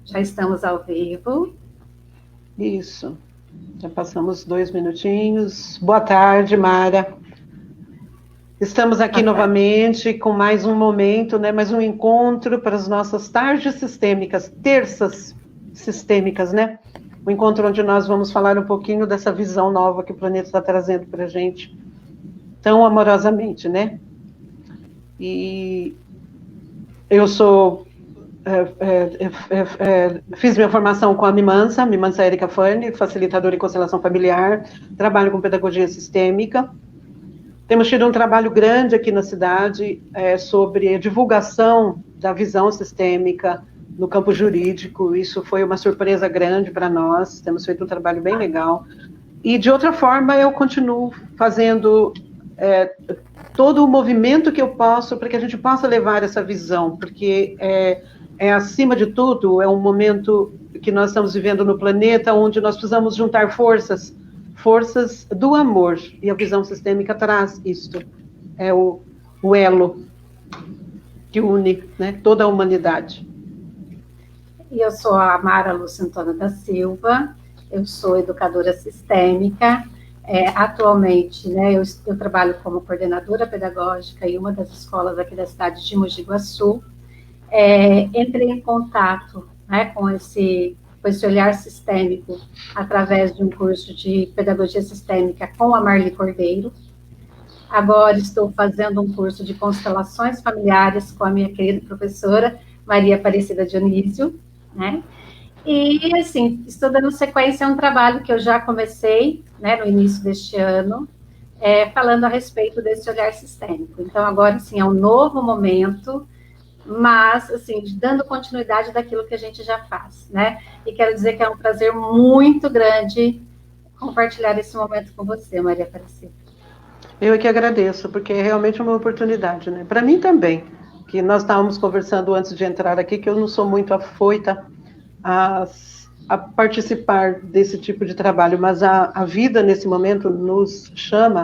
Já estamos ao vivo. Isso. Já passamos 2 minutinhos. Boa tarde, Mara. Estamos aqui novamente com mais um momento, né? Mais um encontro para as nossas tardes sistêmicas, terças sistêmicas, né? Um encontro onde nós vamos falar um pouquinho dessa visão nova que o planeta está trazendo para a gente, tão amorosamente, né? E eu sou fiz minha formação com a Mimansa Érica Fani, facilitadora em constelação familiar, trabalho com pedagogia sistêmica. Temos tido um trabalho grande aqui na cidade sobre a divulgação da visão sistêmica no campo jurídico. Isso foi uma surpresa grande para nós, temos feito um trabalho bem legal. E, de outra forma, eu continuo fazendo todo o movimento que eu posso para que a gente possa levar essa visão, porque acima de tudo, é um momento que nós estamos vivendo no planeta onde nós precisamos juntar forças do amor, e a visão sistêmica traz isto, é o elo que une, né, toda a humanidade. E eu sou a Mara Lúcia Antônia da Silva, eu sou educadora sistêmica, atualmente, né, eu trabalho como coordenadora pedagógica em uma das escolas aqui da cidade de Mogi Guaçu. Entrei em contato, né, com esse olhar sistêmico através de um curso de pedagogia sistêmica com a Marli Cordeiro. Agora estou fazendo um curso de constelações familiares com a minha querida professora Maria Aparecida Dionísio, né? E, assim, estou dando sequência a um trabalho que eu já comecei, né, no início deste ano, falando a respeito desse olhar sistêmico. Então, agora, sim, é um novo momento, mas, assim, dando continuidade daquilo que a gente já faz, né? E quero dizer que é um prazer muito grande compartilhar esse momento com você, Maria Aparecida. Eu é que agradeço, porque é realmente uma oportunidade, né? Para mim também, que nós estávamos conversando antes de entrar aqui, que eu não sou muito afoita a participar desse tipo de trabalho, mas a vida, nesse momento, nos chama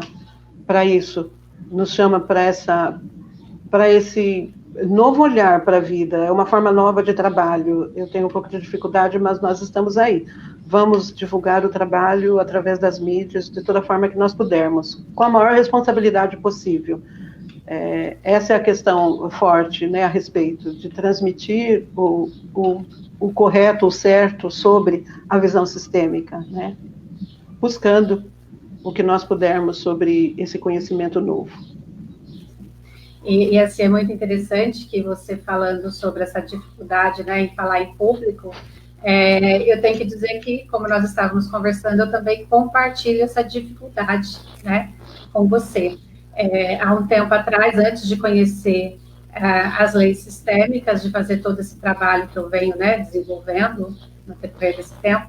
para isso, nos chama para esse novo olhar para a vida, é uma forma nova de trabalho. Eu tenho um pouco de dificuldade, mas nós estamos aí. Vamos divulgar o trabalho através das mídias, de toda forma que nós pudermos, com a maior responsabilidade possível. Essa é a questão forte, né, a respeito de transmitir o correto, o certo sobre a visão sistêmica, né, buscando o que nós pudermos sobre esse conhecimento novo. E assim, é muito interessante que você falando sobre essa dificuldade, né, em falar em público, eu tenho que dizer que, como nós estávamos conversando, eu também compartilho essa dificuldade, né, com você. Há um tempo atrás, antes de conhecer as leis sistêmicas, de fazer todo esse trabalho que eu venho, né, desenvolvendo no decorrer desse tempo,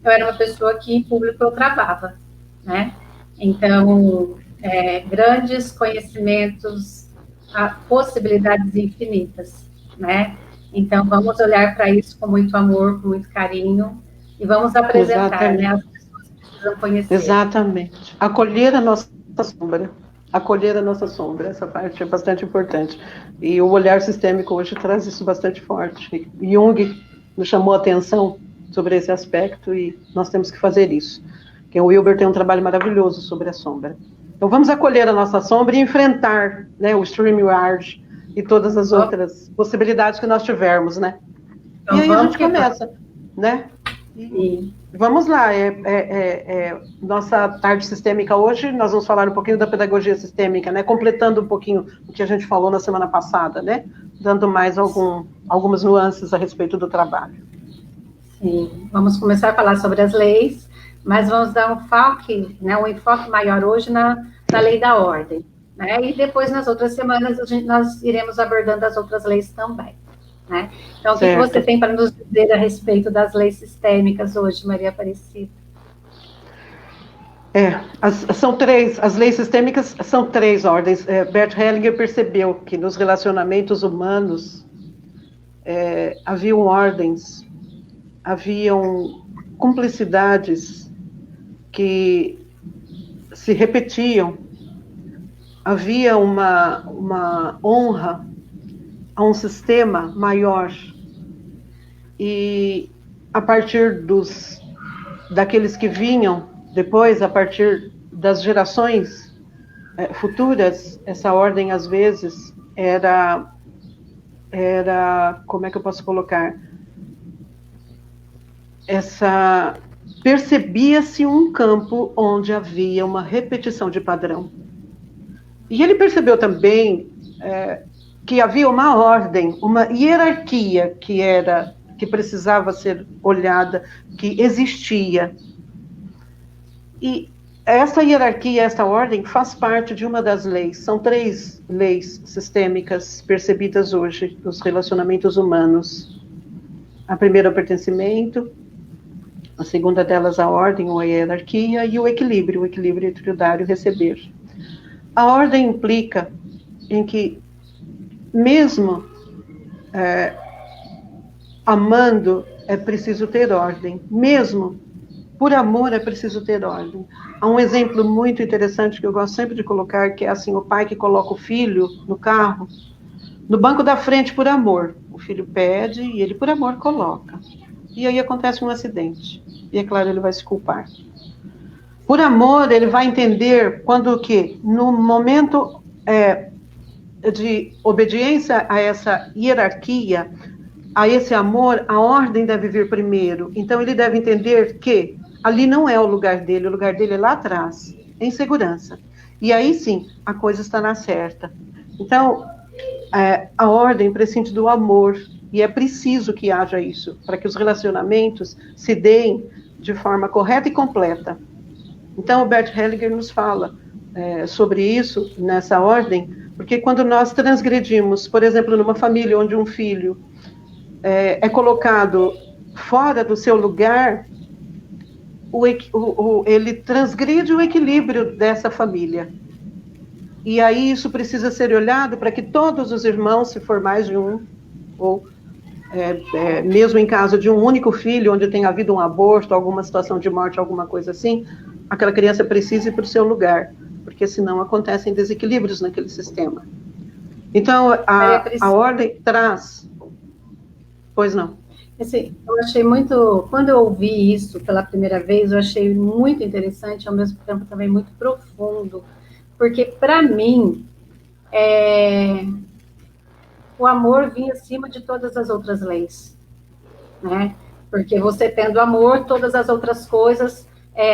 eu era uma pessoa que em público eu travava, né? Então, grandes conhecimentos, possibilidades infinitas, né? Então, vamos olhar para isso com muito amor, com muito carinho, e vamos apresentar, né, as pessoas que precisam conhecer. Exatamente. Acolher a nossa sombra. Acolher a nossa sombra, essa parte é bastante importante. E o olhar sistêmico hoje traz isso bastante forte. Jung nos chamou a atenção sobre esse aspecto e nós temos que fazer isso. Porque o Wilber tem um trabalho maravilhoso sobre a sombra. Então vamos acolher a nossa sombra e enfrentar, né, o StreamYard e todas as outras possibilidades que nós tivermos, né? Então, e aí a gente começa, né? E vamos lá, nossa tarde sistêmica hoje, nós vamos falar um pouquinho da pedagogia sistêmica, né? Completando um pouquinho o que a gente falou na semana passada, né? Dando mais algumas nuances a respeito do trabalho. Sim, vamos começar a falar sobre as leis, mas vamos dar um enfoque maior hoje na lei da ordem, né? E depois, nas outras semanas, nós iremos abordando as outras leis também, né? Então, certo. O que você tem para nos dizer a respeito das leis sistêmicas hoje, Maria Aparecida? As leis sistêmicas são 3 ordens. Bert Hellinger percebeu que nos relacionamentos humanos haviam ordens, haviam cumplicidades que se repetiam, havia uma honra a um sistema maior, e a partir daqueles que vinham depois, a partir das gerações futuras, essa ordem às vezes era, como é que eu posso colocar? Percebia-se um campo onde havia uma repetição de padrão. E ele percebeu também que havia uma ordem, uma hierarquia que precisava ser olhada, que existia. E essa hierarquia, essa ordem, faz parte de uma das leis. São 3 leis sistêmicas percebidas hoje nos relacionamentos humanos. A primeira é o pertencimento, a segunda delas a ordem ou a hierarquia, e o equilíbrio entre o dar e o receber. A ordem implica em que, mesmo amando, é preciso ter ordem. Mesmo por amor, é preciso ter ordem. Há um exemplo muito interessante que eu gosto sempre de colocar, que é assim, o pai que coloca o filho no carro, no banco da frente por amor. O filho pede e ele, por amor, coloca. E aí acontece um acidente. E é claro, ele vai se culpar. Por amor, ele vai entender quando que, no momento de obediência a essa hierarquia, a esse amor, a ordem deve vir primeiro. Então, ele deve entender que ali não é o lugar dele é lá atrás, em segurança. E aí, sim, a coisa estará certa. Então, a ordem prescinde do amor, e é preciso que haja isso, para que os relacionamentos se deem de forma correta e completa. Então, o Bert Hellinger nos fala sobre isso, nessa ordem, porque quando nós transgredimos, por exemplo, numa família onde um filho é colocado fora do seu lugar, ele transgride o equilíbrio dessa família. E aí isso precisa ser olhado para que todos os irmãos, se for mais de um, ou mesmo em caso de um único filho, onde tem havido um aborto, alguma situação de morte, alguma coisa assim, aquela criança precisa ir para o seu lugar, porque senão acontecem desequilíbrios naquele sistema. Então, a ordem traz... Pois não. Assim, eu achei muito... Quando eu ouvi isso pela primeira vez, eu achei muito interessante, ao mesmo tempo também muito profundo, porque, para mim, o amor vinha acima de todas as outras leis, né? Porque você tendo amor, todas as outras coisas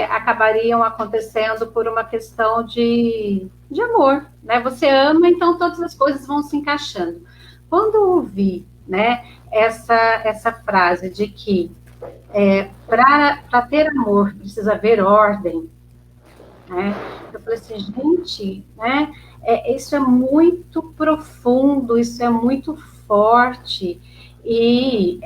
acabariam acontecendo por uma questão de amor, né? Você ama, então todas as coisas vão se encaixando. Quando eu ouvi, né, essa frase de que para ter amor precisa haver ordem, né? Eu falei assim, gente, né? Isso é muito profundo, isso é muito forte, e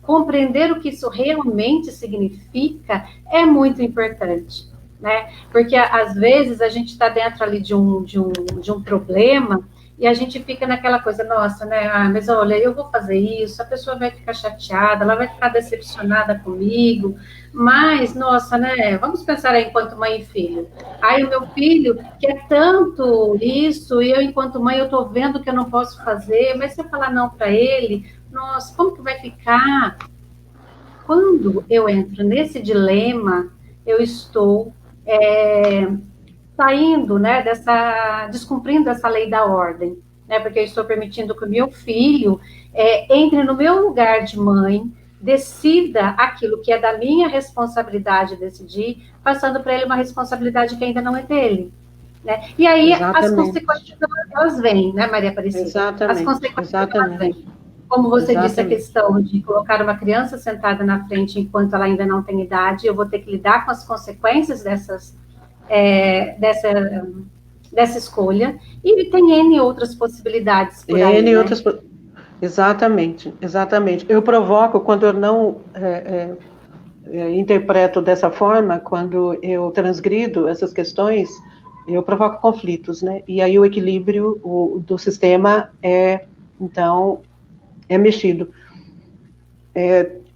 compreender o que isso realmente significa é muito importante, né? Porque às vezes a gente está dentro ali de um problema, e a gente fica naquela coisa, nossa, né? Mas olha, eu vou fazer isso, a pessoa vai ficar chateada, ela vai ficar decepcionada comigo, mas, nossa, né? Vamos pensar aí enquanto mãe e filho. Aí o meu filho quer tanto isso, e eu, enquanto mãe, eu estou vendo que eu não posso fazer, mas se eu falar não para ele, nossa, como que vai ficar? Quando eu entro nesse dilema, eu estou saindo, né, descumprindo essa lei da ordem, né, porque eu estou permitindo que o meu filho entre no meu lugar de mãe, decida aquilo que é da minha responsabilidade decidir, passando para ele uma responsabilidade que ainda não é dele, né? E aí as consequências elas vêm, né, Maria Aparecida? Exatamente. As consequências elas vêm. Como você disse, a questão de colocar uma criança sentada na frente enquanto ela ainda não tem idade, eu vou ter que lidar com as consequências dessa escolha, e tem N outras possibilidades por aí, né? Exatamente. Eu provoco, quando eu não interpreto dessa forma, quando eu transgrido essas questões, eu provoco conflitos, né? E aí o equilíbrio do sistema então, é mexido.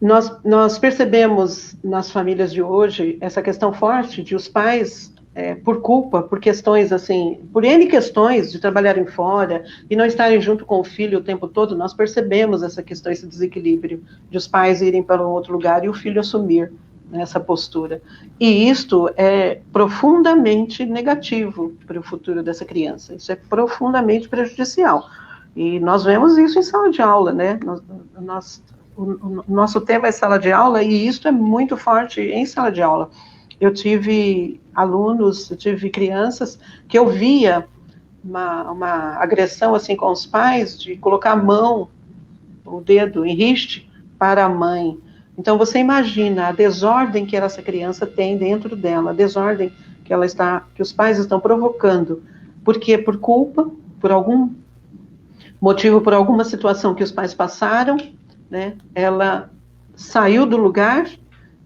Nós percebemos nas famílias de hoje essa questão forte de os pais por culpa, por questões assim, por N questões de trabalharem fora e não estarem junto com o filho o tempo todo, nós percebemos essa questão, esse desequilíbrio de os pais irem para um outro lugar e o filho assumir, né, essa postura. E isto é profundamente negativo para o futuro dessa criança, isso é profundamente prejudicial. E nós vemos isso em sala de aula, né? O nosso tema é sala de aula e isso é muito forte em sala de aula. Eu tive alunos, eu tive crianças que eu via uma agressão assim com os pais, de colocar a mão, o dedo em riste para a mãe. Então você imagina a desordem que essa criança tem dentro dela, a desordem que os pais estão provocando, porque por culpa, por algum motivo, por alguma situação que os pais passaram, né? Ela saiu do lugar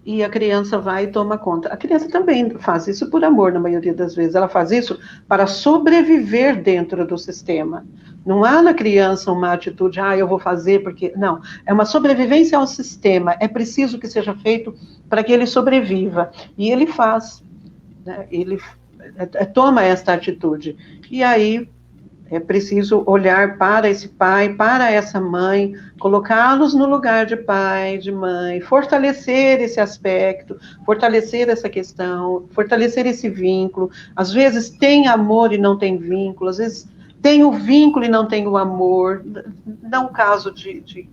e a criança vai e toma conta. A criança também faz isso por amor, na maioria das vezes. Ela faz isso para sobreviver dentro do sistema. Não há na criança uma atitude, eu vou fazer porque... Não, é uma sobrevivência ao sistema. É preciso que seja feito para que ele sobreviva. E ele faz. Né? Ele toma esta atitude. E aí é preciso olhar para esse pai, para essa mãe, colocá-los no lugar de pai, de mãe, fortalecer esse aspecto, fortalecer essa questão, fortalecer esse vínculo. Às vezes tem amor e não tem vínculo, às vezes tem o vínculo e não tem o amor. Não o caso de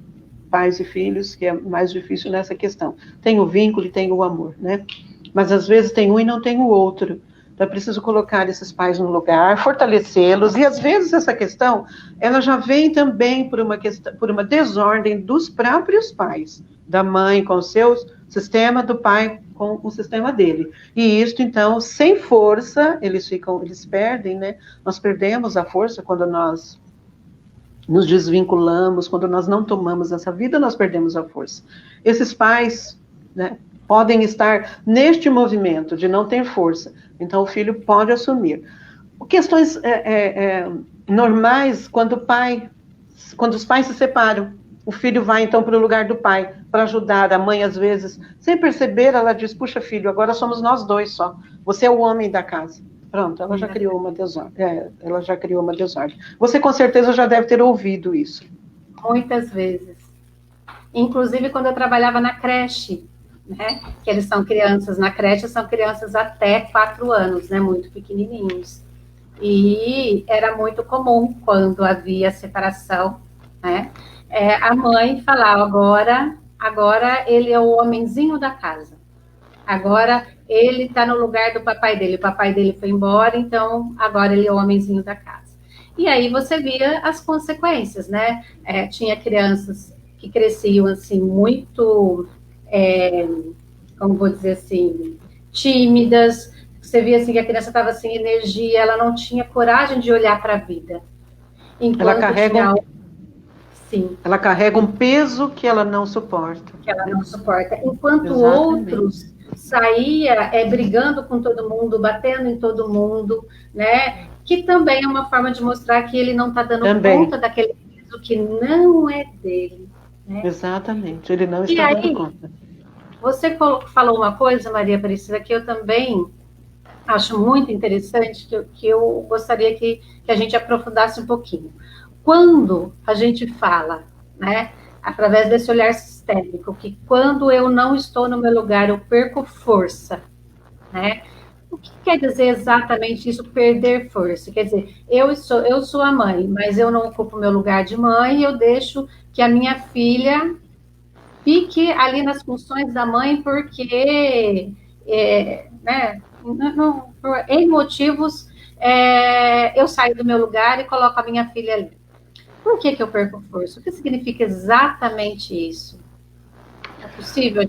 pais e filhos, que é mais difícil nessa questão. Tem o vínculo e tem o amor, né? Mas às vezes tem um e não tem o outro. Então, é preciso colocar esses pais no lugar, fortalecê-los, e às vezes essa questão, ela já vem também por uma desordem dos próprios pais, da mãe com o seu sistema, do pai com o sistema dele. E isso, então, sem força, eles perdem, né? Nós perdemos a força quando nós nos desvinculamos, quando nós não tomamos essa vida, nós perdemos a força. Esses pais, né, podem estar neste movimento de não ter força, então o filho pode assumir. Questões normais, quando os pais se separam, o filho vai então para o lugar do pai, para ajudar. A mãe, às vezes, sem perceber, ela diz, puxa filho, agora somos nós dois só, você é o homem da casa. Pronto, ela já criou uma desordem. Você com certeza já deve ter ouvido isso. Muitas vezes. Inclusive quando eu trabalhava na creche, né? Que eles são crianças na creche, são crianças até 4 anos, né? Muito pequenininhos. E era muito comum quando havia separação, né? A mãe falava, agora ele é o homenzinho da casa. Agora ele está no lugar do papai dele. O papai dele foi embora, então agora ele é o homenzinho da casa. E aí você via as consequências, né? Tinha crianças que cresciam assim muito... como vou dizer assim, tímidas, você via assim que a criança estava sem energia, ela não tinha coragem de olhar para a vida. Ela carrega um peso que ela não suporta. Enquanto Exatamente. Outros saía brigando com todo mundo, batendo em todo mundo, né? Que também é uma forma de mostrar que ele não está dando conta daquele peso que não é dele. Né? Exatamente, ele não está dando conta. Você falou uma coisa, Maria Aparecida, que eu também acho muito interessante, que eu gostaria que a gente aprofundasse um pouquinho. Quando a gente fala, né, através desse olhar sistêmico, que quando eu não estou no meu lugar, eu perco força, né? O que quer dizer exatamente isso, perder força? Quer dizer, eu sou a mãe, mas eu não ocupo o meu lugar de mãe, eu deixo que a minha filha fique ali nas funções da mãe, porque, né, por N motivos, eu saio do meu lugar e coloco a minha filha ali. Por que eu perco força? O que significa exatamente isso? É possível?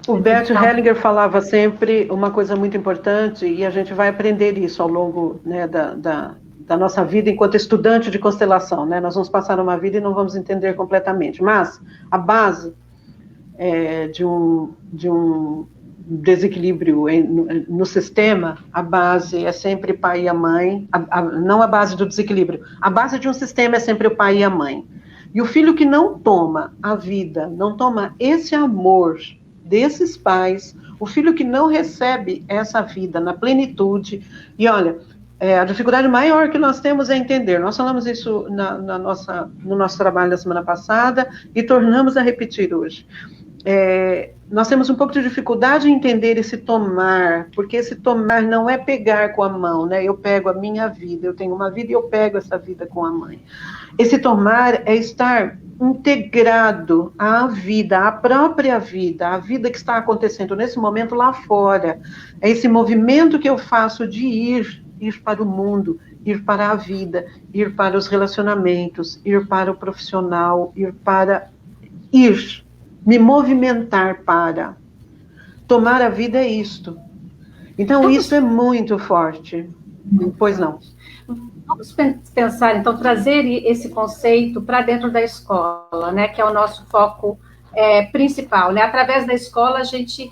O Bert Hellinger falava sempre uma coisa muito importante, e a gente vai aprender isso ao longo, né, da nossa vida enquanto estudante de constelação, né? Nós vamos passar uma vida e não vamos entender completamente, mas a base de um desequilíbrio no sistema, a base é sempre o pai e a mãe, não a base do desequilíbrio, a base de um sistema é sempre o pai e a mãe. E o filho que não toma a vida, não toma esse amor desses pais, o filho que não recebe essa vida na plenitude. E olha, a dificuldade maior que nós temos é entender. Nós falamos isso no nosso trabalho da semana passada e tornamos a repetir hoje. Nós temos um pouco de dificuldade em entender esse tomar, porque esse tomar não é pegar com a mão, né? Eu pego a minha vida, eu tenho uma vida e eu pego essa vida com a mãe. Esse tomar é estar integrado à vida, à própria vida, à vida que está acontecendo nesse momento lá fora. É esse movimento que eu faço de ir para o mundo, ir para a vida, ir para os relacionamentos, ir para o profissional, me movimentar para. Tomar a vida é isto. Então, isso é muito forte. Pois não. Vamos pensar, então, trazer esse conceito para dentro da escola, né, que é o nosso foco principal, né? Através da escola, a gente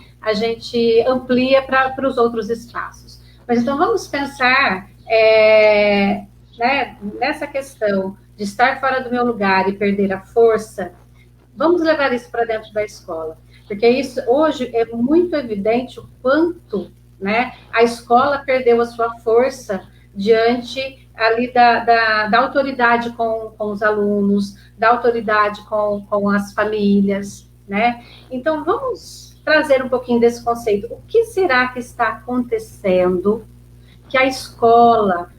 amplia para os outros espaços. Mas, então, vamos pensar né, nessa questão de estar fora do meu lugar e perder a força. Vamos levar isso para dentro da escola, porque isso hoje é muito evidente o quanto, né, a escola perdeu a sua força diante ali da autoridade com os alunos, da autoridade com as famílias, né? Então, vamos trazer um pouquinho desse conceito. O que será que está acontecendo que a escola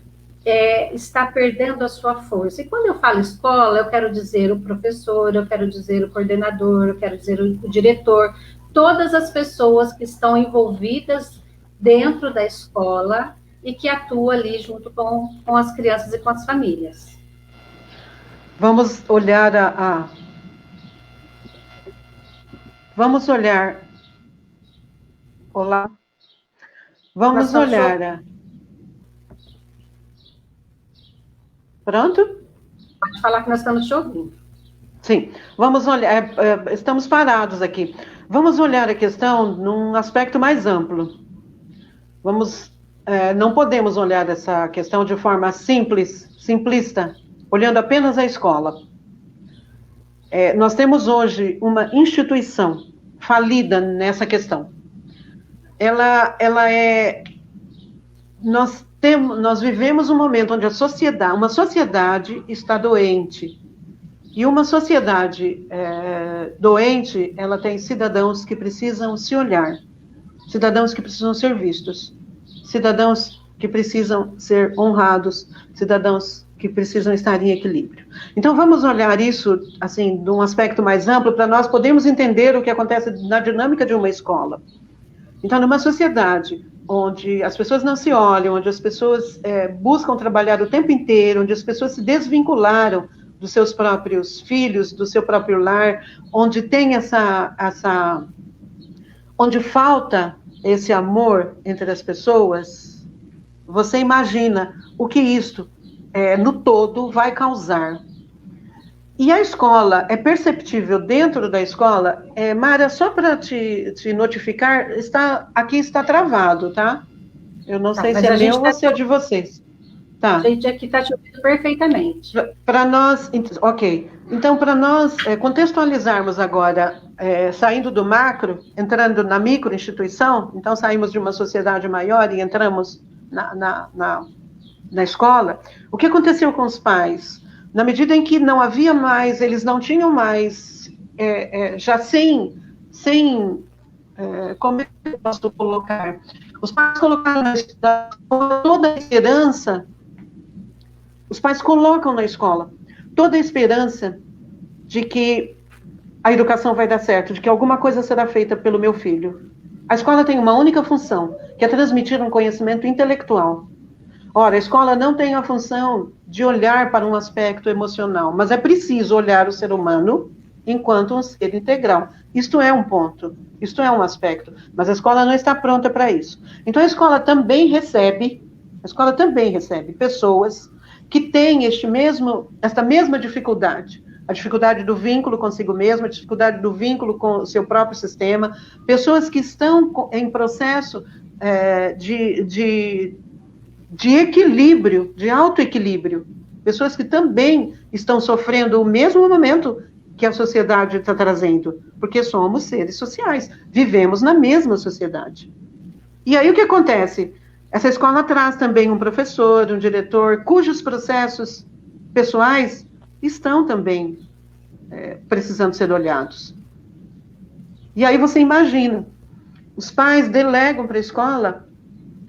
está perdendo a sua força? E quando eu falo escola, eu quero dizer o professor, eu quero dizer o coordenador, eu quero dizer o diretor, todas as pessoas que estão envolvidas dentro da escola e que atuam ali junto com as crianças e com as famílias. Vamos olhar Vamos olhar... Olá. Vamos olhar... Pronto? Pode falar que nós estamos te ouvindo. Sim, vamos olhar, estamos parados aqui. Vamos olhar a questão num aspecto mais amplo. Não podemos olhar essa questão de forma simplista, olhando apenas a escola. Nós temos hoje uma instituição falida nessa questão. Nós vivemos um momento onde uma sociedade está doente. E uma sociedade doente, ela tem cidadãos que precisam se olhar, cidadãos que precisam ser vistos, cidadãos que precisam ser honrados, cidadãos que precisam estar em equilíbrio. Então, vamos olhar isso, assim, de um aspecto mais amplo, para nós podermos entender o que acontece na dinâmica de uma escola. Então, numa sociedade onde as pessoas não se olham, onde as pessoas buscam trabalhar o tempo inteiro, onde as pessoas se desvincularam dos seus próprios filhos, do seu próprio lar, onde tem onde falta esse amor entre as pessoas, você imagina o que isto, no todo, vai causar. E a escola, é perceptível dentro da escola, Mara, só para te notificar, aqui está travado, tá? Eu não sei se é meu ou se é de vocês. Tá. A gente aqui está te ouvindo perfeitamente. Para nós, ok. Então, para nós contextualizarmos agora, saindo do macro, entrando na microinstituição, então saímos de uma sociedade maior e entramos na escola, o que aconteceu com os pais? Na medida em que não havia mais, eles não tinham mais, já sem como eu posso colocar? Os pais colocaram na escola toda a esperança, os pais colocam na escola toda a esperança de que a educação vai dar certo, de que alguma coisa será feita pelo meu filho. A escola tem uma única função, que é transmitir um conhecimento intelectual. Ora, a escola não tem a função de olhar para um aspecto emocional, mas é preciso olhar o ser humano enquanto um ser integral. Isto é um ponto, isto é um aspecto, mas a escola não está pronta para isso. Então, a escola também recebe pessoas que têm esta mesma dificuldade, a dificuldade do vínculo consigo mesmo, a dificuldade do vínculo com o seu próprio sistema, pessoas que estão em processo de equilíbrio, de autoequilíbrio, pessoas que também estão sofrendo o mesmo momento que a sociedade está trazendo, porque somos seres sociais, vivemos na mesma sociedade. E aí o que acontece? Essa escola traz também um professor, um diretor, cujos processos pessoais estão também precisando ser olhados. E aí você imagina, os pais delegam para a escola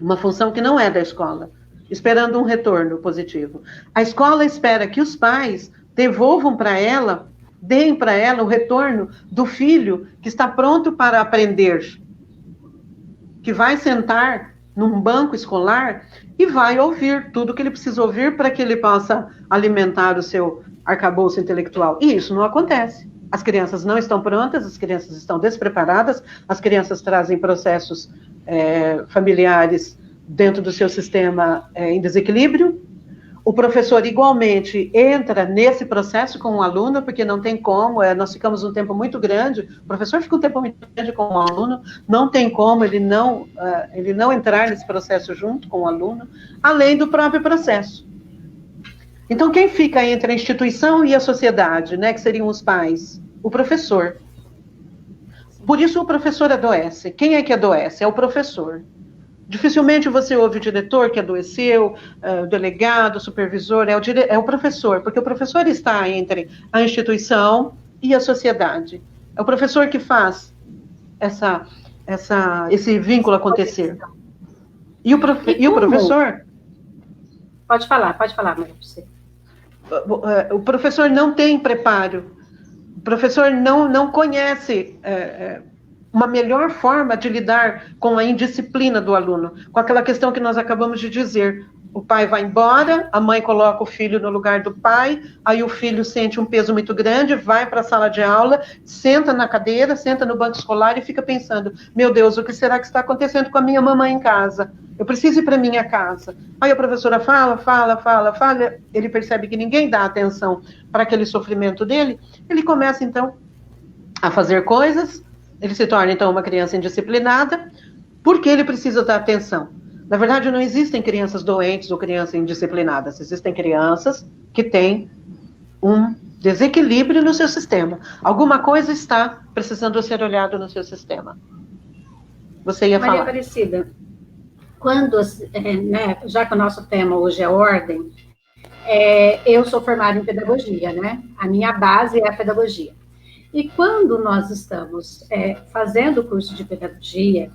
uma função que não é da escola, esperando um retorno positivo. A escola espera que os pais devolvam para ela, deem para ela o retorno do filho que está pronto para aprender, que vai sentar num banco escolar e vai ouvir tudo que ele precisa ouvir para que ele possa alimentar o seu arcabouço intelectual. E isso não acontece. As crianças não estão prontas, as crianças estão despreparadas, as crianças trazem processos familiares dentro do seu sistema em desequilíbrio. O professor, igualmente, entra nesse processo com o aluno, porque não tem como, nós ficamos um tempo muito grande, o professor fica um tempo muito grande com o aluno, não tem como ele não entrar nesse processo junto com o aluno, além do próprio processo. Então, quem fica entre a instituição e a sociedade, né, que seriam os pais? O professor. Por isso o professor adoece. Quem é que adoece? É o professor. Dificilmente você ouve o diretor que adoeceu, o delegado, o supervisor, é o professor, porque o professor está entre a instituição e a sociedade. É o professor que faz esse vínculo acontecer. E o professor... Pode falar, Maria José. O professor não tem preparo, o professor não conhece uma melhor forma de lidar com a indisciplina do aluno, com aquela questão que nós acabamos de dizer. O pai vai embora, a mãe coloca o filho no lugar do pai, aí o filho sente um peso muito grande, vai para a sala de aula, senta na cadeira, senta no banco escolar e fica pensando, meu Deus, o que será que está acontecendo com a minha mamãe em casa? Eu preciso ir para minha casa. Aí a professora fala, ele percebe que ninguém dá atenção para aquele sofrimento dele, ele começa então a fazer coisas, ele se torna então uma criança indisciplinada, porque ele precisa dar atenção. Na verdade, não existem crianças doentes ou crianças indisciplinadas, existem crianças que têm um desequilíbrio no seu sistema. Alguma coisa está precisando ser olhado no seu sistema. Você ia falar. Maria Aparecida, quando, já que o nosso tema hoje é ordem, eu sou formada em pedagogia, né? A minha base é a pedagogia. E quando nós estamos fazendo o curso de pedagogia,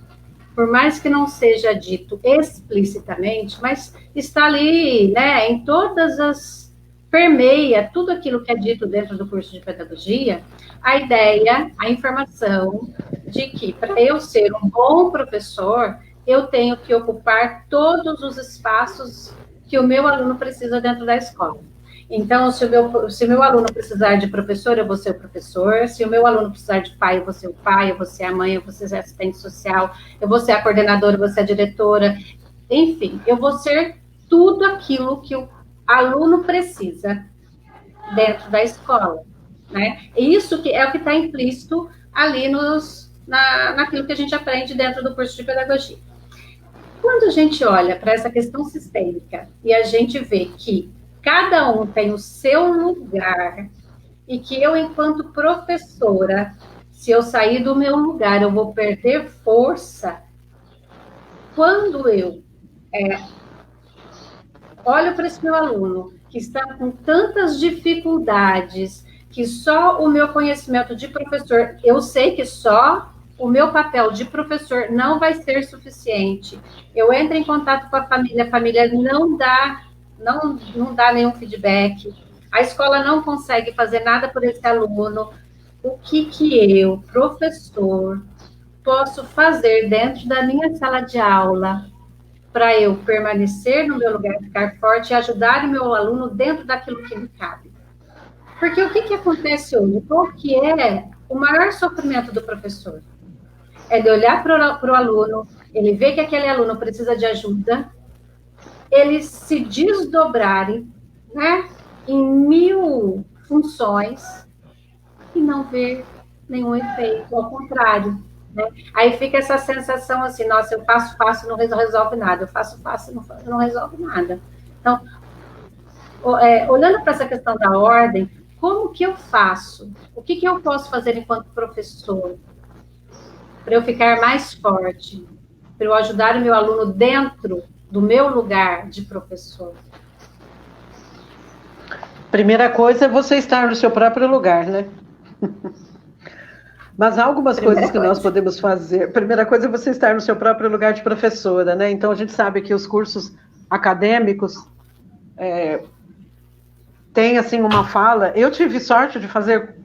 por mais que não seja dito explicitamente, mas está ali, né, em todas as... permeia tudo aquilo que é dito dentro do curso de pedagogia, a ideia, a informação de que para eu ser um bom professor, eu tenho que ocupar todos os espaços que o meu aluno precisa dentro da escola. Então, se o meu aluno precisar de professor, eu vou ser o professor. Se o meu aluno precisar de pai, eu vou ser o pai, eu vou ser a mãe, eu vou ser a assistente social, eu vou ser a coordenadora, eu vou ser a diretora. Enfim, eu vou ser tudo aquilo que o aluno precisa dentro da escola, né? E isso que é o que está implícito ali naquilo que a gente aprende dentro do curso de pedagogia. Quando a gente olha para essa questão sistêmica e a gente vê que cada um tem o seu lugar e que eu, enquanto professora, se eu sair do meu lugar, eu vou perder força. Quando eu olho para esse meu aluno que está com tantas dificuldades, que só o meu conhecimento de professor, eu sei que só o meu papel de professor não vai ser suficiente. Eu entro em contato com a família não dá nenhum feedback, a escola não consegue fazer nada por esse aluno. O que eu, professor, posso fazer dentro da minha sala de aula para eu permanecer no meu lugar, ficar forte e ajudar o meu aluno dentro daquilo que me cabe? Porque o que acontece hoje? Qual que é o maior sofrimento do professor? É de olhar para o aluno, ele vê que aquele aluno precisa de ajuda, eles se desdobrarem, né, em 1000 funções e não ver nenhum efeito, ao contrário, né? Aí fica essa sensação assim, nossa, eu faço, não resolve nada, eu faço, não resolve nada. Então, olhando para essa questão da ordem, como que eu faço o que eu posso fazer enquanto professor para eu ficar mais forte, para eu ajudar o meu aluno dentro do meu lugar de professor? Primeira coisa é você estar no seu próprio lugar, né? Mas há algumas coisas que nós podemos fazer. Primeira coisa é você estar no seu próprio lugar de professora, né? Então, a gente sabe que os cursos acadêmicos têm, assim, uma fala. Eu tive sorte de fazer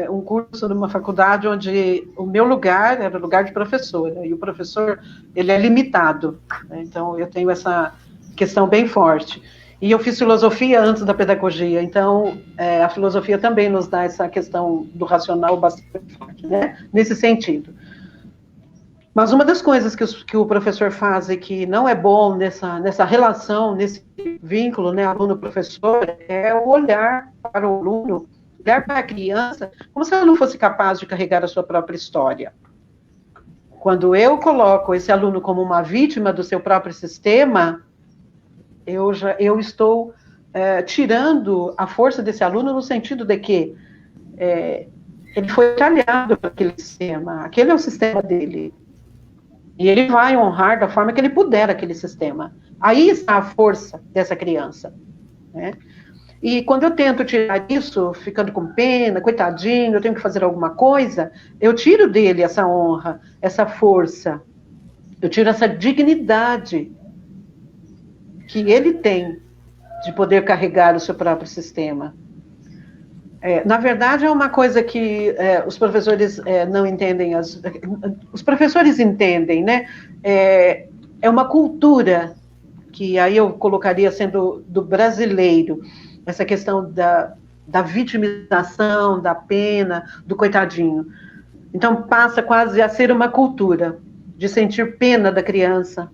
um curso numa faculdade onde o meu lugar era o lugar de professora, e o professor, ele é limitado, né? Então, eu tenho essa questão bem forte. E eu fiz filosofia antes da pedagogia, então a filosofia também nos dá essa questão do racional bastante forte, né? Nesse sentido. Mas uma das coisas que o professor faz e que não é bom nessa relação, nesse vínculo, né, aluno-professor, é o olhar para o aluno, olhar para a criança, como se ela não fosse capaz de carregar a sua própria história. Quando eu coloco esse aluno como uma vítima do seu próprio sistema, eu estou tirando a força desse aluno no sentido de que ele foi talhado para aquele sistema, aquele é o sistema dele, e ele vai honrar da forma que ele puder aquele sistema. Aí está a força dessa criança, né? E quando eu tento tirar isso, ficando com pena, coitadinho, eu tenho que fazer alguma coisa, eu tiro dele essa honra, essa força, eu tiro essa dignidade que ele tem de poder carregar o seu próprio sistema. Na verdade, é uma coisa que os professores não entendem, os professores entendem, né? É uma cultura que aí eu colocaria sendo do brasileiro, essa questão da vitimização, da pena, do coitadinho. Então, passa quase a ser uma cultura de sentir pena da criança.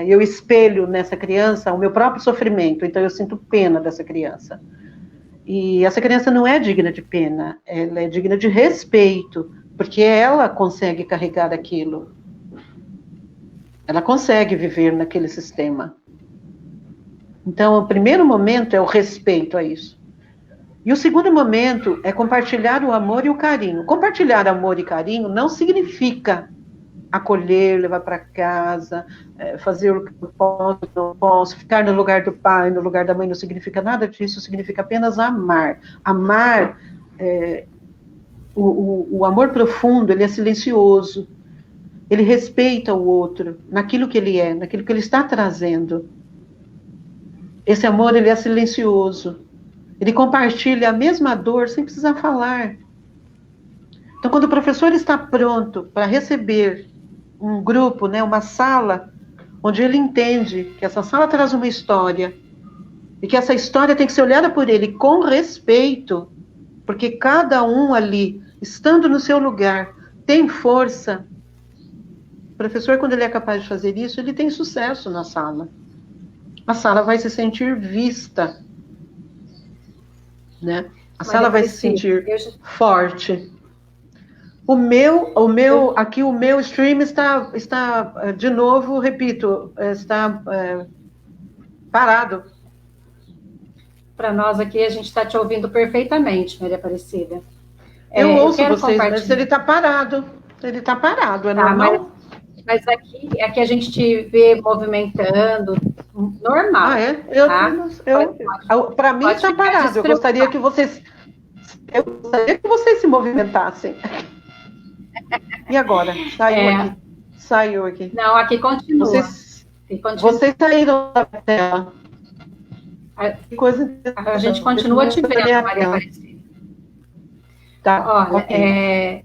Eu espelho nessa criança o meu próprio sofrimento, então eu sinto pena dessa criança. E essa criança não é digna de pena, ela é digna de respeito, porque ela consegue carregar aquilo. Ela consegue viver naquele sistema. Então, o primeiro momento é o respeito a isso. E o segundo momento é compartilhar o amor e o carinho. Compartilhar amor e carinho não significa acolher, levar para casa, fazer o que eu posso, não posso, ficar no lugar do pai, no lugar da mãe, não significa nada disso, significa apenas amar. Amar, o amor profundo, ele é silencioso, ele respeita o outro, naquilo que ele é, naquilo que ele está trazendo. Esse amor, ele é silencioso, ele compartilha a mesma dor sem precisar falar. Então, quando o professor está pronto para receber um grupo, né, uma sala, onde ele entende que essa sala traz uma história, e que essa história tem que ser olhada por ele com respeito, porque cada um ali, estando no seu lugar, tem força. O professor, quando ele é capaz de fazer isso, ele tem sucesso na sala. A sala vai se sentir vista, né? A sala vai se sentir forte. Aqui o meu stream está de novo, repito, está parado. Para nós aqui, a gente está te ouvindo perfeitamente, Maria Aparecida. Eu ouço vocês, mas ele está parado. Ele está parado, é normal? Mas aqui a gente te vê movimentando, normal. Ah, é? Para mim está parado. Eu gostaria que vocês se movimentassem. E agora? Saiu aqui. Não, aqui continua. Vocês saíram da tela. A gente continua te vendo, Maria Aparecida. Tá, olha, okay.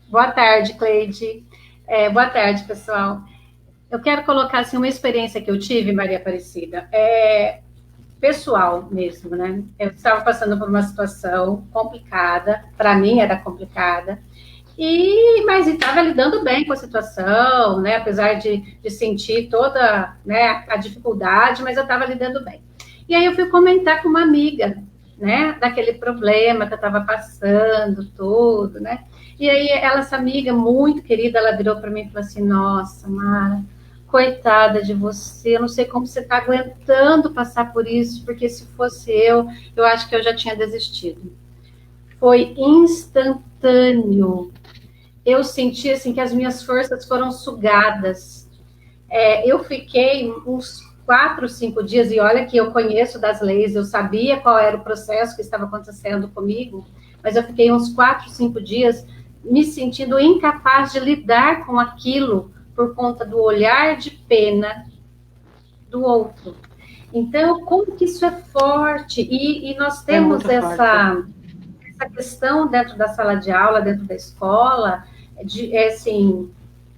Boa tarde, Cleide. Boa tarde, pessoal. Eu quero colocar assim, uma experiência que eu tive, Maria Aparecida, pessoal mesmo, né? Eu estava passando por uma situação complicada, para mim era complicada, mas estava lidando bem com a situação, né? Apesar de sentir toda, né, a dificuldade, mas eu estava lidando bem. E aí eu fui comentar com uma amiga, né, daquele problema que eu estava passando, tudo, né? E aí essa amiga muito querida, ela virou para mim e falou assim: nossa, Mara, coitada de você, eu não sei como você está aguentando passar por isso, porque se fosse eu acho que eu já tinha desistido. foi instantâneo. Eu senti assim que as minhas forças foram sugadas. Eu fiquei uns 4, 5 dias, e olha que eu conheço das leis, eu sabia qual era o processo que estava acontecendo comigo, mas eu fiquei uns 4, 5 dias me sentindo incapaz de lidar com aquilo por conta do olhar de pena do outro. Então, como que isso é forte? E nós temos essa questão dentro da sala de aula, dentro da escola, assim,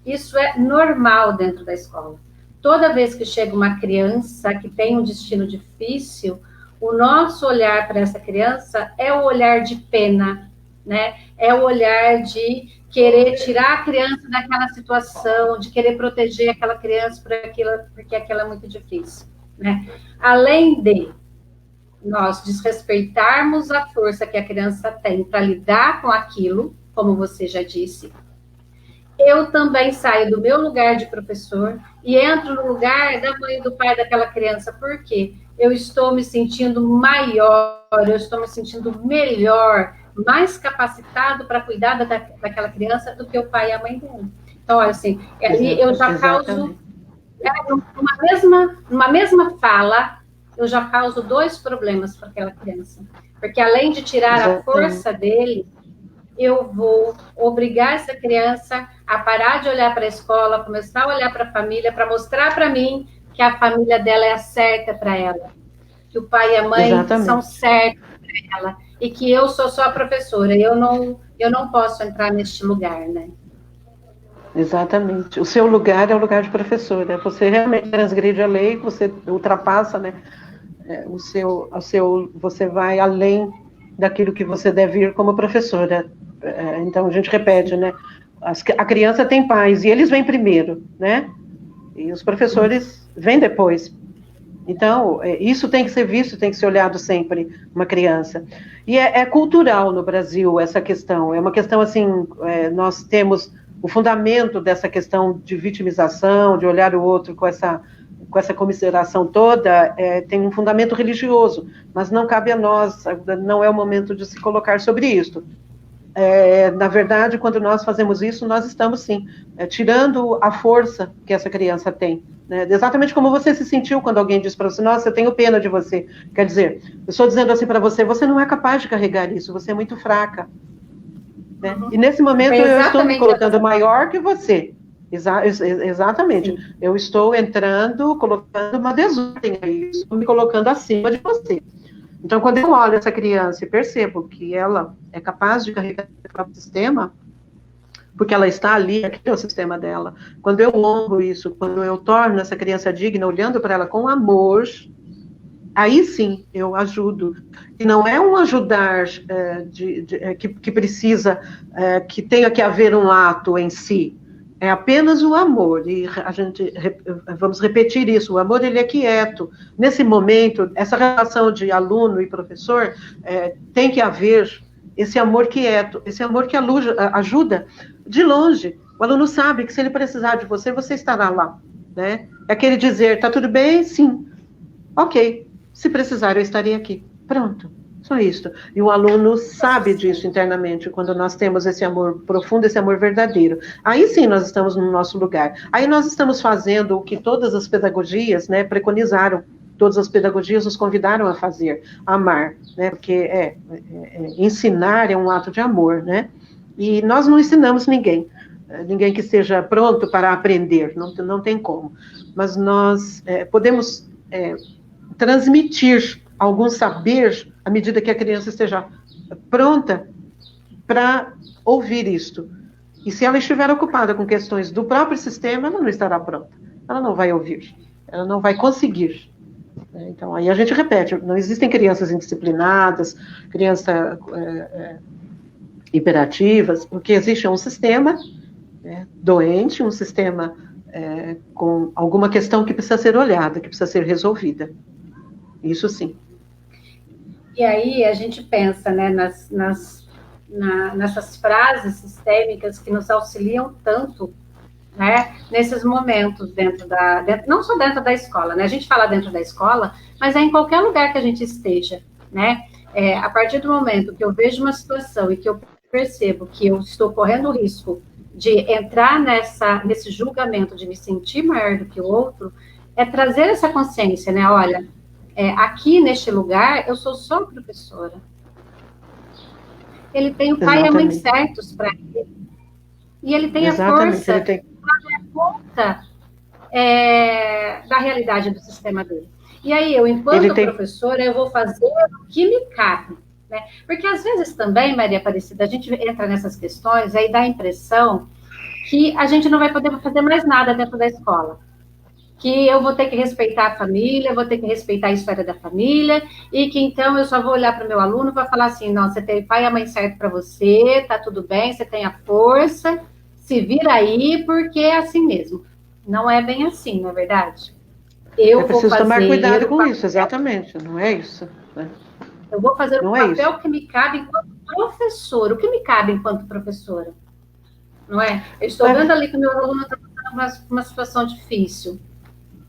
isso é normal dentro da escola. Toda vez que chega uma criança que tem um destino difícil, o nosso olhar para essa criança é o olhar de pena, né? É o olhar de querer tirar a criança daquela situação, de querer proteger aquela criança porque aquilo é muito difícil, né? Além de nós desrespeitarmos a força que a criança tem para lidar com aquilo, como você já disse, eu também saio do meu lugar de professor e entro no lugar da mãe e do pai daquela criança. Por quê? Eu estou me sentindo maior, eu estou me sentindo melhor, mais capacitado para cuidar daquela criança do que o pai e a mãe dela. Então, olha, assim, ali eu já causo, numa mesma fala, eu já causo 2 problemas para aquela criança. Porque além de tirar a força dele, eu vou obrigar essa criança a parar de olhar para a escola, começar a olhar para a família, para mostrar para mim que a família dela é a certa para ela, que o pai e a mãe são certos para ela, e que eu sou só a professora, eu não posso entrar neste lugar, né? Exatamente. O seu lugar é o lugar de professora. Você realmente transgride a lei, você ultrapassa, né? Você vai além daquilo que você deve ir como professora. Então, a gente repete, né? A criança tem pais, e eles vêm primeiro, né? E os professores vêm depois. Então, isso tem que ser visto, tem que ser olhado sempre, uma criança. E é cultural no Brasil essa questão. É uma questão, assim, nós temos o fundamento dessa questão de vitimização, de olhar o outro com essa comiseração toda, tem um fundamento religioso, mas não cabe a nós, não é o momento de se colocar sobre isso. Na verdade, quando nós fazemos isso, nós estamos, sim, tirando a força que essa criança tem. Né? Exatamente como você se sentiu quando alguém disse para você, nossa, eu tenho pena de você. Quer dizer, eu estou dizendo assim para você, você não é capaz de carregar isso, você é muito fraca. Né? E nesse momento eu estou me colocando maior que você. Exatamente. Sim. Eu estou entrando, colocando uma desordem aí, estou me colocando acima de você. Então, quando eu olho essa criança e percebo que ela é capaz de carregar o próprio sistema, porque ela está ali, aqui é o sistema dela. Quando eu honro isso, quando eu torno essa criança digna, olhando para ela com amor, aí sim eu ajudo. E não é um ajudar que precisa, que tenha que haver um ato em si. É apenas o amor, e a gente, vamos repetir isso, o amor ele é quieto. Nesse momento, essa relação de aluno e professor, tem que haver esse amor quieto, esse amor que ajuda de longe. O aluno sabe que se ele precisar de você, você estará lá. Né? É aquele dizer, tá tudo bem? Sim. Ok, se precisar eu estarei aqui. Pronto. Só isso. E o aluno sabe disso internamente, quando nós temos esse amor profundo, esse amor verdadeiro. Aí sim nós estamos no nosso lugar. Aí nós estamos fazendo o que todas as pedagogias, né, preconizaram, todas as pedagogias nos convidaram a fazer, amar, né, porque ensinar é um ato de amor, né, e nós não ensinamos ninguém que esteja pronto para aprender, não tem como, mas nós podemos transmitir algum saber à medida que a criança esteja pronta para ouvir isto. E se ela estiver ocupada com questões do próprio sistema, ela não estará pronta. Ela não vai ouvir. Ela não vai conseguir. Então, aí a gente repete, não existem crianças indisciplinadas, crianças hiperativas, porque existe um sistema doente, um sistema com alguma questão que precisa ser olhada, que precisa ser resolvida. Isso sim. E aí a gente pensa, né, nessas frases sistêmicas que nos auxiliam tanto, né, nesses momentos não só dentro da escola, né, a gente fala dentro da escola, mas é em qualquer lugar que a gente esteja, né, A partir do momento que eu vejo uma situação e que eu percebo que eu estou correndo o risco de entrar nesse julgamento, de me sentir maior do que o outro, é trazer essa consciência, né? Olha, aqui neste lugar eu sou só professora. Ele tem o pai e a mãe certos para ele. E ele tem a força para dar conta da realidade do sistema dele. E aí, eu, enquanto professora, eu vou fazer o que me cabe. Né? Porque, às vezes, também, Maria Aparecida, a gente entra nessas questões, aí dá a impressão que a gente não vai poder fazer mais nada dentro da escola. Que eu vou ter que respeitar a família, vou ter que respeitar a história da família, e que, então, eu só vou olhar para o meu aluno para falar assim, não, você tem pai e a mãe certo para você, tá tudo bem, você tem a força, se vira aí, porque é assim mesmo. Não é bem assim, não é verdade? Eu preciso tomar cuidado com isso, exatamente, não é isso. Né? Eu vou fazer o papel que me cabe enquanto professora. O que me cabe enquanto professora? Não é? Eu estou vendo ali que o meu aluno está passando uma situação difícil.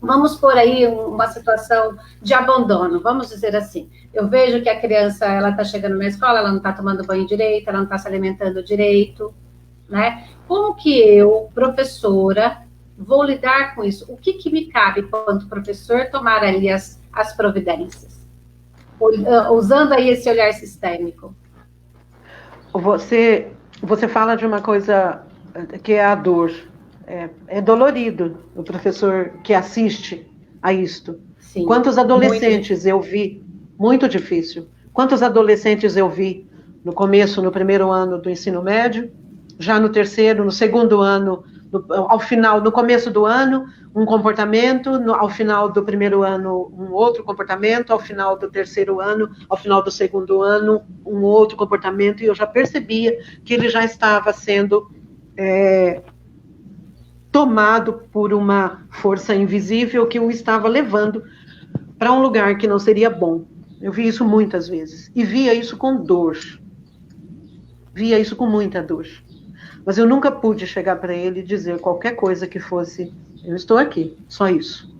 Vamos por aí uma situação de abandono, vamos dizer assim. Eu vejo que a criança, ela está chegando na escola, ela não está tomando banho direito, ela não está se alimentando direito, né? Como que eu, professora, vou lidar com isso? O que me cabe, enquanto professor, tomar ali as providências? Usando aí esse olhar sistêmico. Você fala de uma coisa que é a dor. É dolorido o professor que assiste a isto. Sim, quantos adolescentes eu vi, muito difícil, quantos adolescentes eu vi no começo, no primeiro ano do ensino médio, já no terceiro, no segundo ano, ao final, no começo do ano, um comportamento, ao final do primeiro ano, um outro comportamento, ao final do terceiro ano, ao final do segundo ano, um outro comportamento, e eu já percebia que ele já estava sendo tomado por uma força invisível que o estava levando para um lugar que não seria bom. Eu vi isso muitas vezes, e via isso com dor, via isso com muita dor. Mas eu nunca pude chegar para ele e dizer qualquer coisa que fosse, eu estou aqui, só isso.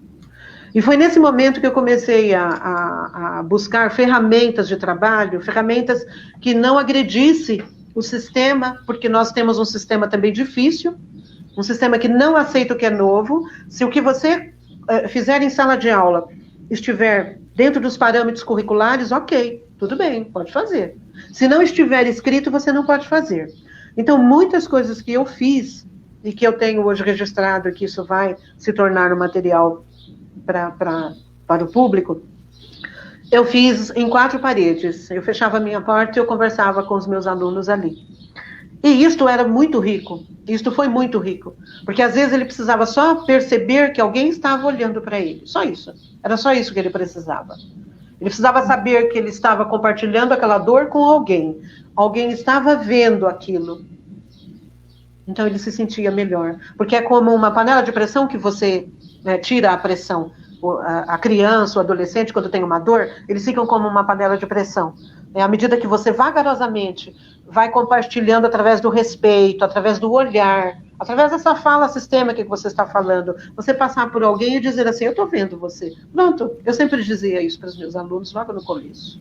E foi nesse momento que eu comecei a buscar ferramentas de trabalho, ferramentas que não agredisse o sistema, porque nós temos um sistema também difícil, um sistema que não aceita o que é novo. Se o que você fizer em sala de aula estiver dentro dos parâmetros curriculares, ok, tudo bem, pode fazer. Se não estiver escrito, você não pode fazer. Então, muitas coisas que eu fiz e que eu tenho hoje registrado, que isso vai se tornar um material para o público, eu fiz em 4 paredes. Eu fechava a minha porta e eu conversava com os meus alunos ali. E isto era muito rico, isto foi muito rico, porque às vezes ele precisava só perceber que alguém estava olhando para ele, só isso, era só isso que ele precisava. Ele precisava saber que ele estava compartilhando aquela dor com alguém estava vendo aquilo, então ele se sentia melhor, porque é como uma panela de pressão que você tira a pressão, a criança, o adolescente, quando tem uma dor, eles ficam como uma panela de pressão. À medida que você vagarosamente vai compartilhando através do respeito, através do olhar, através dessa fala sistêmica que você está falando, você passar por alguém e dizer assim, eu estou vendo você. Pronto, eu sempre dizia isso para os meus alunos logo no começo.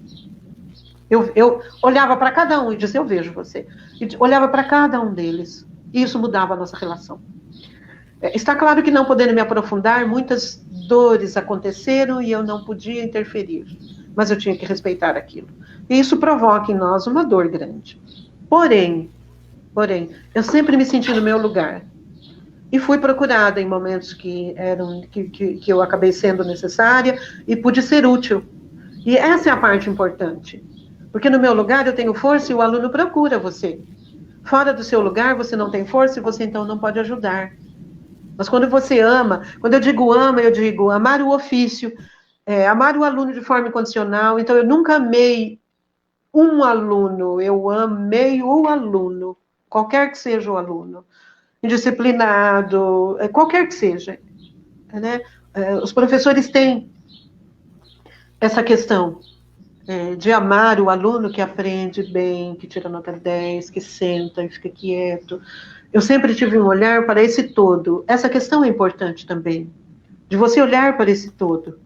Eu olhava para cada um e dizia, eu vejo você. E olhava para cada um deles. E isso mudava a nossa relação. Está claro que não podendo me aprofundar, muitas dores aconteceram e eu não podia interferir. Mas eu tinha que respeitar aquilo. E isso provoca em nós uma dor grande. Porém, eu sempre me senti no meu lugar. E fui procurada em momentos que eu acabei sendo necessária e pude ser útil. E essa é a parte importante. Porque no meu lugar eu tenho força e o aluno procura você. Fora do seu lugar você não tem força e você então não pode ajudar. Mas quando você ama, quando eu digo ama, eu digo amar o ofício, amar o aluno de forma incondicional. Então eu nunca amei um aluno, eu amei o aluno, qualquer que seja o aluno, indisciplinado, qualquer que seja. Né? Os professores têm essa questão de amar o aluno que aprende bem, que tira nota 10, que senta e fica quieto. Eu sempre tive um olhar para esse todo. Essa questão é importante também, de você olhar para esse todo.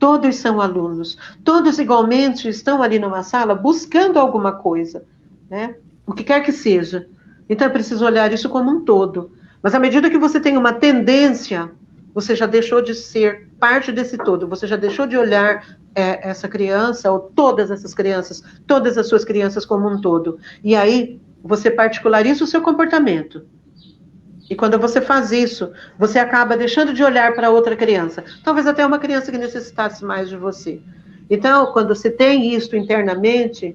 Todos são alunos. Todos igualmente estão ali numa sala buscando alguma coisa, né? O que quer que seja. Então é preciso olhar isso como um todo. Mas à medida que você tem uma tendência, você já deixou de ser parte desse todo. Você já deixou de olhar essa criança, ou todas essas crianças, todas as suas crianças como um todo. E aí você particulariza o seu comportamento. E quando você faz isso, você acaba deixando de olhar para outra criança. Talvez até uma criança que necessitasse mais de você. Então, quando você tem isso internamente,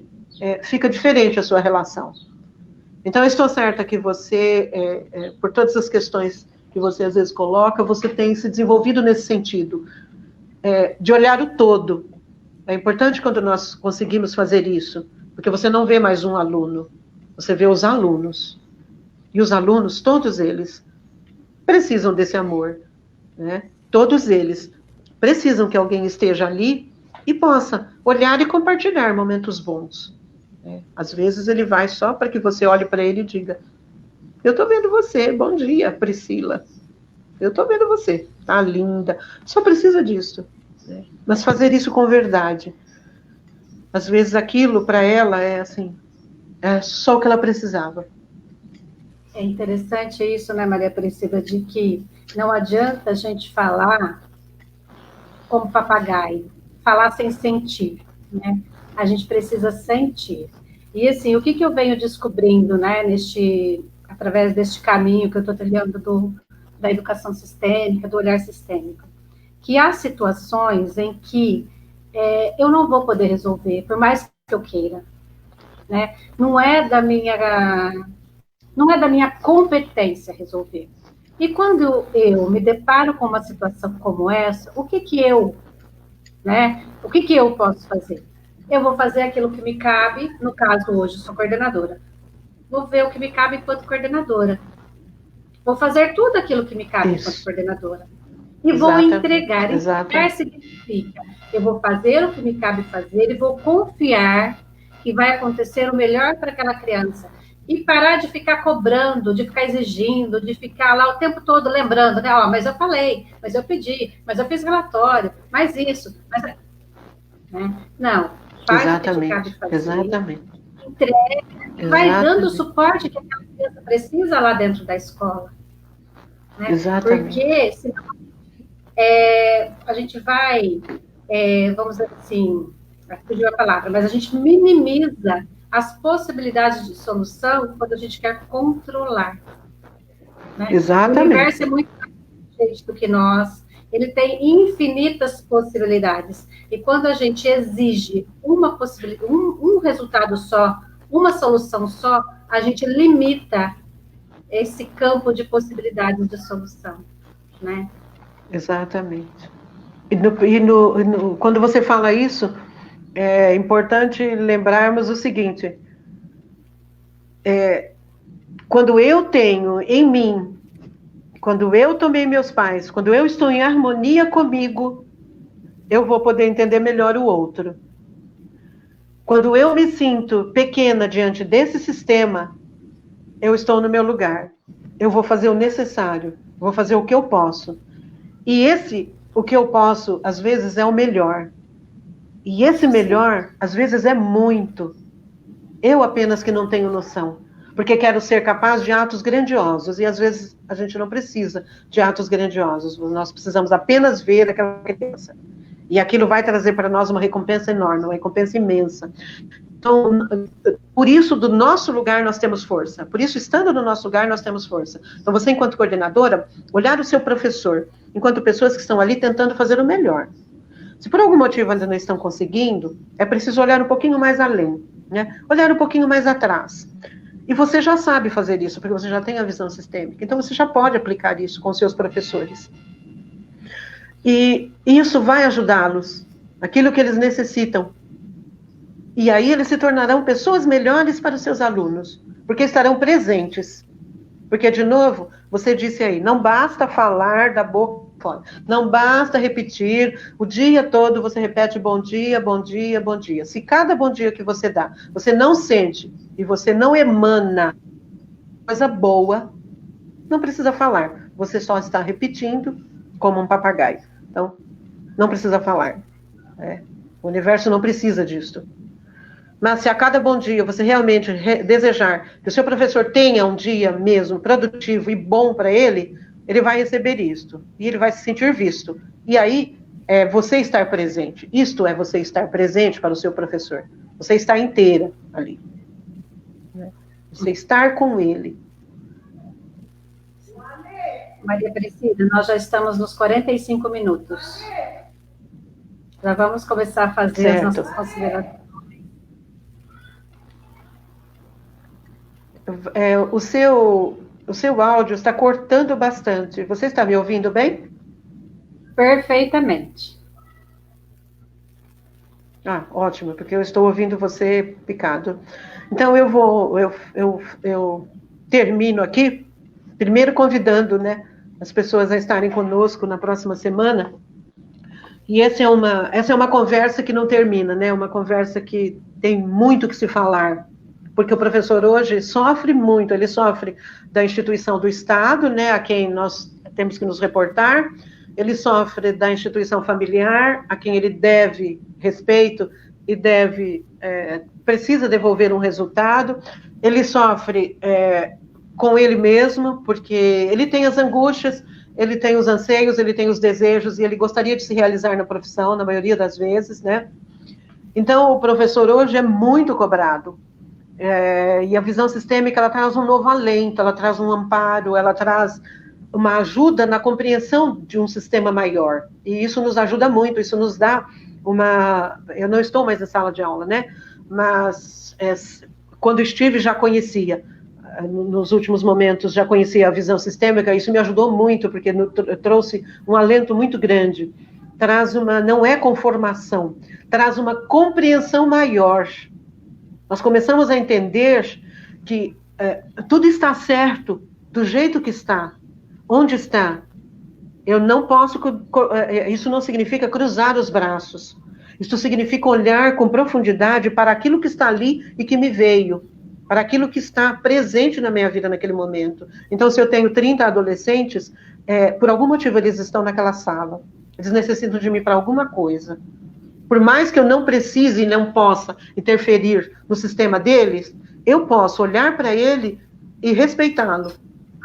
fica diferente a sua relação. Então, eu estou certa que você, por todas as questões que você às vezes coloca, você tem se desenvolvido nesse sentido, de olhar o todo. É importante quando nós conseguimos fazer isso, porque você não vê mais um aluno, você vê os alunos. E os alunos, todos eles, precisam desse amor, né? Todos eles precisam que alguém esteja ali e possa olhar e compartilhar momentos bons. Né? Às vezes ele vai só para que você olhe para ele e diga: eu estou vendo você, bom dia, Priscila. Eu estou vendo você, tá linda. Só precisa disso. Né? Mas fazer isso com verdade. Às vezes aquilo para ela é assim, é só o que ela precisava. É interessante isso, né, Maria Priscila, de que não adianta a gente falar como papagaio, falar sem sentir, né? A gente precisa sentir. E assim, o que eu venho descobrindo, né, através deste caminho que eu estou trilhando da educação sistêmica, do olhar sistêmico, que há situações em que eu não vou poder resolver, por mais que eu queira, né? Não é da minha competência resolver. E quando eu me deparo com uma situação como essa, o que eu posso fazer? Eu vou fazer aquilo que me cabe, no caso hoje eu sou coordenadora. Vou ver o que me cabe enquanto coordenadora. Vou fazer tudo aquilo que me cabe enquanto coordenadora. E vou entregar. Entregar significa, eu vou fazer o que me cabe fazer e vou confiar que vai acontecer o melhor para aquela criança. E parar de ficar cobrando, de ficar exigindo, de ficar lá o tempo todo lembrando, né? Mas eu falei, mas eu pedi, mas eu fiz relatório, mas isso, mas... Né? Não, faz o que te cabe fazer. Exatamente. Entrega, vai dando o suporte que aquela criança precisa lá dentro da escola. Né? Exatamente. Porque senão a gente vai, vamos dizer assim, fugiu a palavra, mas a gente minimiza as possibilidades de solução quando a gente quer controlar. Né? Exatamente. O universo é muito mais inteligente do que nós, ele tem infinitas possibilidades. E quando a gente exige uma possibilidade, um resultado só, uma solução só, a gente limita esse campo de possibilidades de solução. Né? Exatamente. Quando você fala isso, é importante lembrarmos o seguinte: quando eu tenho em mim, quando eu tomei meus pais, quando eu estou em harmonia comigo, eu vou poder entender melhor o outro. Quando eu me sinto pequena diante desse sistema, eu estou no meu lugar. Eu vou fazer o necessário, vou fazer o que eu posso. E o que eu posso, às vezes, é o melhor. E esse melhor, às vezes, é muito. Eu apenas que não tenho noção. Porque quero ser capaz de atos grandiosos. E, às vezes, a gente não precisa de atos grandiosos. Nós precisamos apenas ver aquela recompensa. E aquilo vai trazer para nós uma recompensa enorme, uma recompensa imensa. Então, por isso, do nosso lugar, nós temos força. Por isso, estando no nosso lugar, nós temos força. Então, você, enquanto coordenadora, olhar o seu professor, enquanto pessoas que estão ali tentando fazer o melhor. Se por algum motivo ainda não estão conseguindo, é preciso olhar um pouquinho mais além, né? Olhar um pouquinho mais atrás. E você já sabe fazer isso, porque você já tem a visão sistêmica. Então, você já pode aplicar isso com seus professores. E isso vai ajudá-los, aquilo que eles necessitam. E aí eles se tornarão pessoas melhores para os seus alunos, porque estarão presentes. Porque, de novo, você disse aí, não basta falar da boca fora, não basta repetir, o dia todo você repete bom dia, bom dia, bom dia. Se cada bom dia que você dá, você não sente e você não emana coisa boa, não precisa falar, você só está repetindo como um papagaio. Então, não precisa falar. O universo não precisa disso. Mas se a cada bom dia você realmente desejar que o seu professor tenha um dia mesmo produtivo e bom para ele, ele vai receber isto. E ele vai se sentir visto. E aí, você estar presente. Isto é você estar presente para o seu professor. Você estar inteira ali. Você estar com ele. Maria Aparecida, nós já estamos nos 45 minutos. Já vamos começar a fazer as nossas considerações. O seu áudio está cortando bastante. Você está me ouvindo bem? Perfeitamente. Ótimo, porque eu estou ouvindo você picado. Então, eu termino aqui, primeiro convidando, né, as pessoas a estarem conosco na próxima semana. E essa é uma conversa que não termina, né? Uma conversa que tem muito que se falar. Porque o professor hoje sofre muito, ele sofre da instituição do Estado, né, a quem nós temos que nos reportar, ele sofre da instituição familiar, a quem ele deve respeito e precisa devolver um resultado, ele sofre com ele mesmo, porque ele tem as angústias, ele tem os anseios, ele tem os desejos, e ele gostaria de se realizar na profissão, na maioria das vezes, né? Então, o professor hoje é muito cobrado. E a visão sistêmica, ela traz um novo alento, ela traz um amparo, ela traz uma ajuda na compreensão de um sistema maior. E isso nos ajuda muito, isso nos dá eu não estou mais em sala de aula, né? Mas quando estive, já conhecia. Nos últimos momentos, já conhecia a visão sistêmica, isso me ajudou muito, porque trouxe um alento muito grande. Não é conformação, traz uma compreensão maior. Nós começamos a entender que tudo está certo, do jeito que está, onde está. Eu não posso, isso não significa cruzar os braços. Isso significa olhar com profundidade para aquilo que está ali e que me veio, para aquilo que está presente na minha vida naquele momento. Então, se eu tenho 30 adolescentes, por algum motivo eles estão naquela sala. Eles necessitam de mim para alguma coisa. Por mais que eu não precise e não possa interferir no sistema deles, eu posso olhar para ele e respeitá-lo.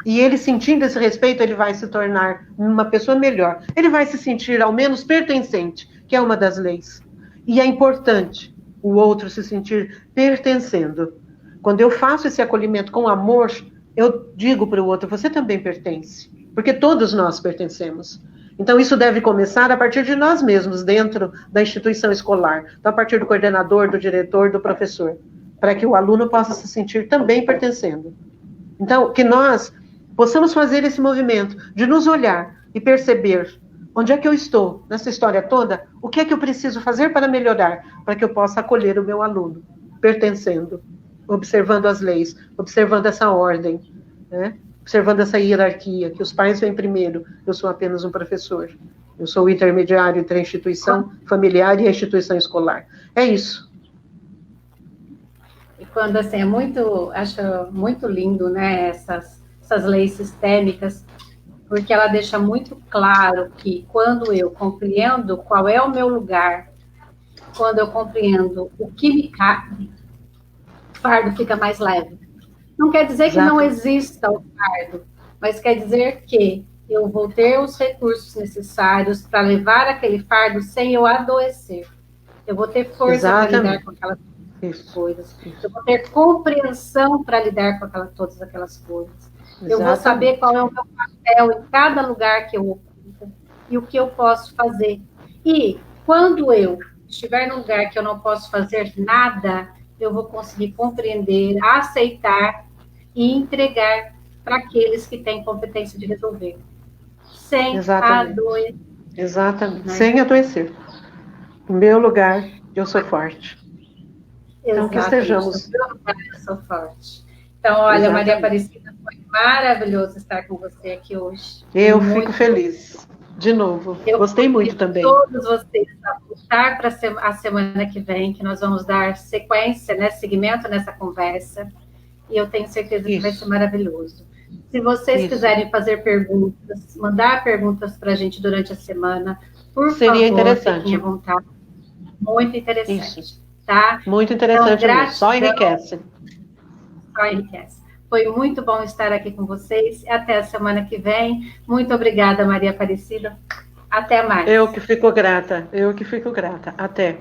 E ele, sentindo esse respeito, ele vai se tornar uma pessoa melhor. Ele vai se sentir, ao menos, pertencente, que é uma das leis. E é importante o outro se sentir pertencendo. Quando eu faço esse acolhimento com amor, eu digo para o outro, você também pertence. Porque todos nós pertencemos. Então, isso deve começar a partir de nós mesmos, dentro da instituição escolar. Então, a partir do coordenador, do diretor, do professor, para que o aluno possa se sentir também pertencendo. Então, que nós possamos fazer esse movimento de nos olhar e perceber onde é que eu estou nessa história toda, o que é que eu preciso fazer para melhorar, para que eu possa acolher o meu aluno, pertencendo, observando as leis, observando essa ordem, né? Observando essa hierarquia, que os pais vêm primeiro, eu sou apenas um professor. Eu sou o intermediário entre a instituição familiar e a instituição escolar. É isso. E quando, assim, acho muito lindo, né, essas leis sistêmicas, porque ela deixa muito claro que quando eu compreendo qual é o meu lugar, quando eu compreendo o que me cabe, o fardo fica mais leve. Não quer dizer que não exista o fardo, mas quer dizer que eu vou ter os recursos necessários para levar aquele fardo sem eu adoecer. Eu vou ter força para lidar com aquelas coisas. Eu vou ter compreensão para lidar com todas aquelas coisas. Eu vou saber qual é o meu papel em cada lugar que eu ocupo e o que eu posso fazer. E quando eu estiver num lugar que eu não posso fazer nada, eu vou conseguir compreender, aceitar e entregar para aqueles que têm competência de resolver. Sem adoecer. Exatamente, né? Sem adoecer. No meu lugar, eu sou forte. Então, que estejamos. No meu lugar, eu sou forte. Então, olha, Maria Aparecida, foi maravilhoso estar com você aqui hoje. Eu fico feliz. De novo, gostei muito também. Todos vocês a voltar para a semana que vem, que nós vamos dar sequência, né, seguimento nessa conversa, e eu tenho certeza que vai ser maravilhoso. Se vocês quiserem fazer perguntas, mandar perguntas para a gente durante a semana, por favor, interessante. Fiquem à vontade. muito interessante, Isso. tá? Muito interessante Então, mesmo, só enriquece. Só enriquece. Foi muito bom estar aqui com vocês. Até a semana que vem. Muito obrigada, Maria Aparecida. Até mais. Eu que fico grata. Até.